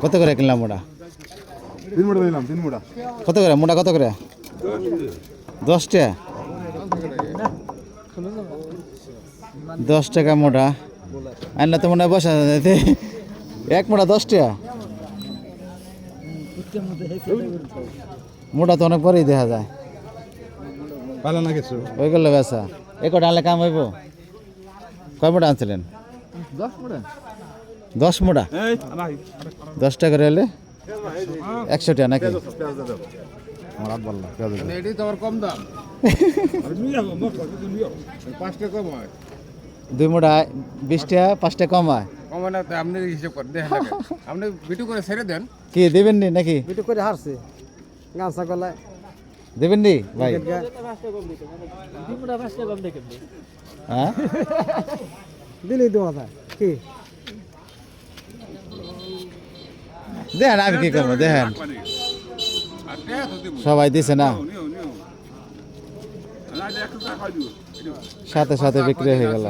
কত করে কিনলাম মোটা? 3 মোটা দিলাম 3 মোটা। কত করে মোটা কত করে? 10 টাকা। 10 টাকা মোটা। আর না তো মনে হয় বসা এক মোটা 10 টাকা। মোটা তো অনেক পরেই দেখা যায়। ভালো না কিছু। ওই করলে বেসা এ কটা আনলে কাম হইব? কয় মোটা আনছিলেন? 10 মোটা। 10 মোটা 10 টাকা করে হলে 100 টাকা নাকি? আমার হাত ভালো না পেঁয়াজ দাও। এটাই তো আমার কম দাম। 5 টাকা কম হয়। 2 মোটা 20 টাকা 5 টাকা কম হয়। কম হয় না তো আপনি হিসাব করেন দেখেন আগে। আপনি বিটু করে ছেড়ে দেন। কি দেবেন নি নাকি? বিটু করে হারছে গামছা গলায় দেবেন নি ভাই? হ্যাঁ দিলেই দেওয়া যায় কি দেখেন আমি কি করবো দেখেন সবাই দিছে না সাথে সাথে বিক্রি হয়ে গেল।